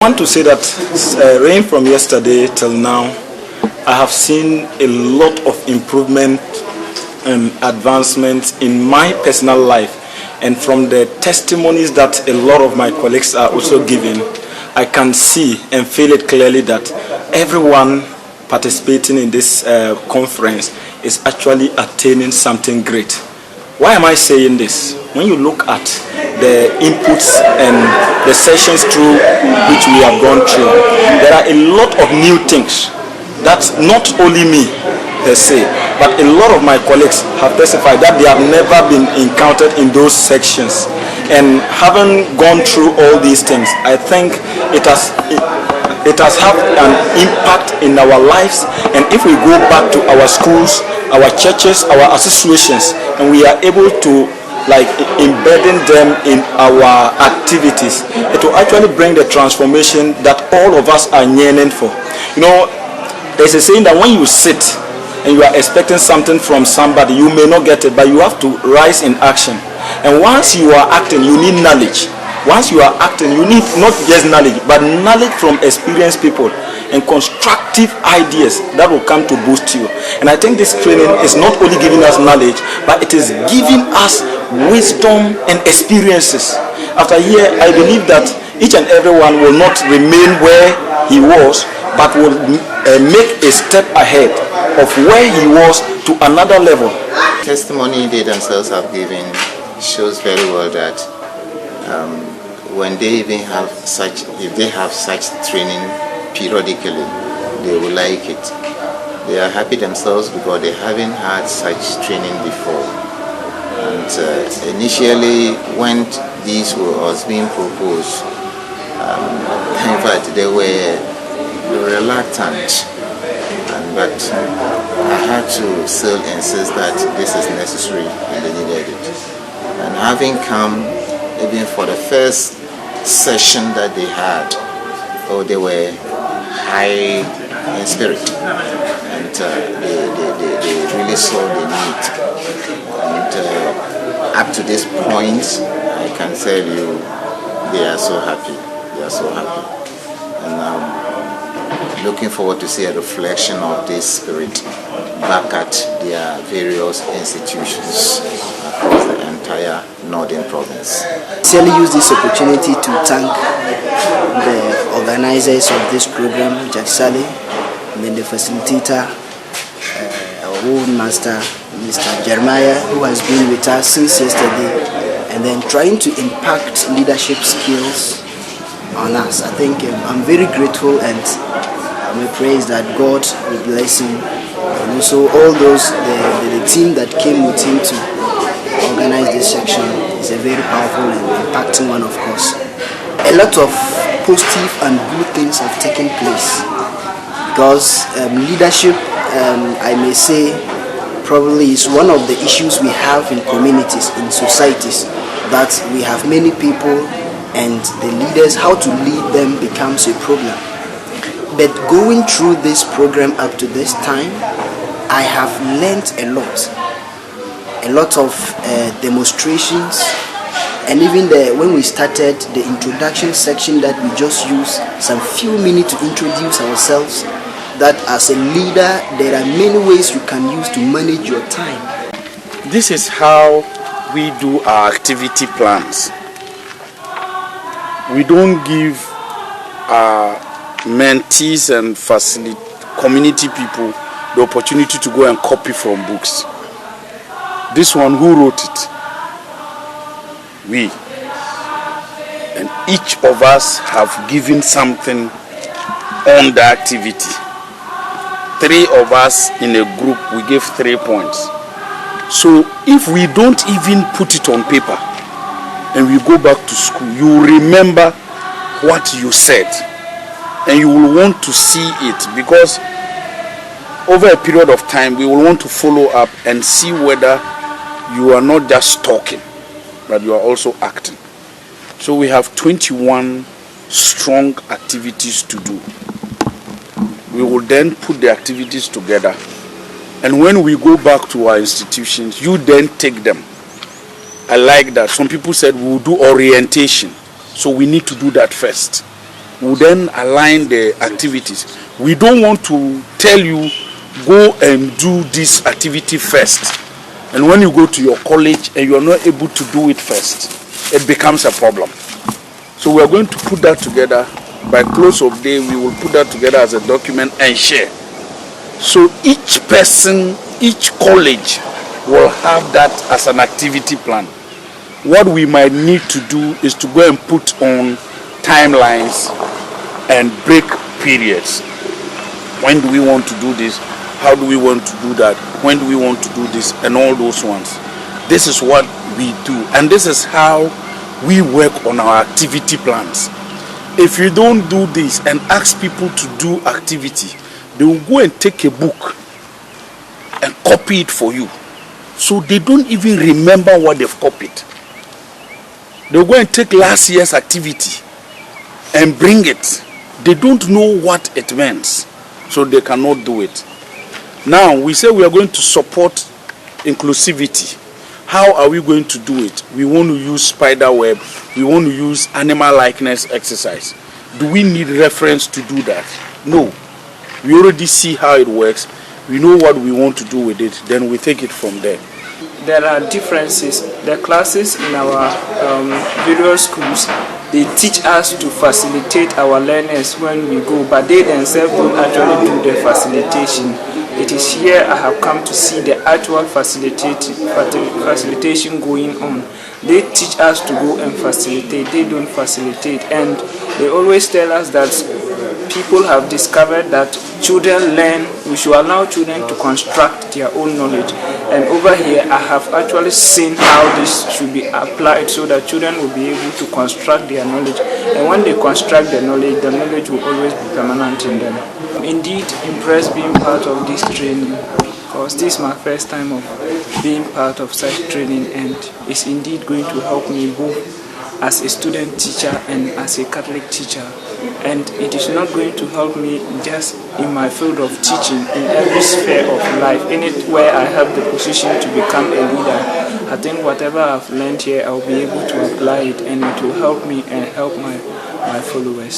I want to say that rain from yesterday till now, I have seen a lot of improvement and advancement in my personal life, and from the testimonies that a lot of my colleagues are also giving, I can see and feel it clearly that everyone participating in this conference is actually attaining something great. Why am I saying this? When you look at the inputs and the sessions through which we have gone through, there are a lot of new things that not only me per se, but a lot of my colleagues have testified that they have never been encountered in those sections. And having gone through all these things, I think it has had an impact in our lives. And if we go back to our schools, our churches, our associations, and we are able to embedding them in our activities, it will actually bring the transformation that all of us are yearning for. You know, there's a saying that when you sit and you are expecting something from somebody, you may not get it, but you have to rise in action. And once you are acting, you need knowledge. Once you are acting, you need not just knowledge, but knowledge from experienced people and constructive ideas that will come to boost you. And I think this training is not only giving us knowledge, but it is giving us wisdom and experiences. After here, I believe that each and everyone will not remain where he was, but will make a step ahead of where he was to another level. Testimony they themselves have given shows very well that when they even have such, if they have such training periodically, they will like it. They are happy themselves because they haven't had such training before. And initially, when these was being proposed, in fact, they were reluctant. But I had to still insist that this is necessary and they needed it. And having come, even for the first session that they had, they were high in spirit, and they really saw the need. And up to this point, I can tell you, they are so happy. They are so happy, and I'm looking forward to see a reflection of this spirit back at their various institutions across the entire Northern Province. I sincerely use this opportunity to thank the organizers of this program, Judge Saleh, and then the facilitator, our own master, Mr. Jeremiah, who has been with us since yesterday, and then trying to impact leadership skills on us. I think I'm very grateful, and I praise that God will bless him, and also all those, the team that came with him to organize this section is a very powerful and impacting one, of course. A lot of positive and good things have taken place because leadership, I may say, probably is one of the issues we have in communities, in societies, that we have many people and the leaders, how to lead them becomes a problem. But going through this program up to this time, I have learned a lot of demonstrations, and even when we started the introduction section that we just used some few minutes to introduce ourselves, that as a leader there are many ways you can use to manage your time. This is how we do our activity plans. We don't give our mentees and community people the opportunity to go and copy from books. This one, who wrote it? We. And each of us have given something on the activity. 3 of us in a group, we gave 3 points. So if we don't even put it on paper and we go back to school, you remember what you said and you will want to see it, because over a period of time we will want to follow up and see whether you are not just talking, but you are also acting. So we have 21 strong activities to do. We will then put the activities together, and when we go back to our institutions, you then take them. I like that. Some people said we will do orientation, so we need to do that first. we'll then align the activities. We don't want to tell you, go and do this activity first. And when you go to your college and you are not able to do it first, it becomes a problem. So we are going to put that together. By close of day, we will put that together as a document and share. So each person, each college will have that as an activity plan. What we might need to do is to go and put on timelines and break periods. When do we want to do this? How do we want to do that? When do we want to do this? And all those ones. This is what we do. And this is how we work on our activity plans. If you don't do this and ask people to do activity, they will go and take a book and copy it for you. So they don't even remember what they've copied. They'll go and take last year's activity and bring it. They don't know what it means, so they cannot do it. Now, we say we are going to support inclusivity. How are we going to do it? We want to use spider web. We want to use animal likeness exercise. Do we need reference to do that? No. We already see how it works. We know what we want to do with it. Then we take it from there. There are differences. The classes in our various schools, they teach us to facilitate our learners when we go, but they themselves don't actually do the facilitation. It is here I have come to see the actual facilitation going on. They teach us to go and facilitate, they don't facilitate. And they always tell us that people have discovered that children learn, we should allow children to construct their own knowledge. And over here I have actually seen how this should be applied so that children will be able to construct their knowledge. And when they construct the knowledge will always be permanent in them. I'm indeed impressed being part of this training, because this is my first time of being part of such training, and it's indeed going to help me both as a student teacher and as a Catholic teacher. And it is not going to help me just in my field of teaching, in every sphere of life. Anywhere I have the position to become a leader, I think whatever I've learned here, I'll be able to apply it, and it will help me and help my followers.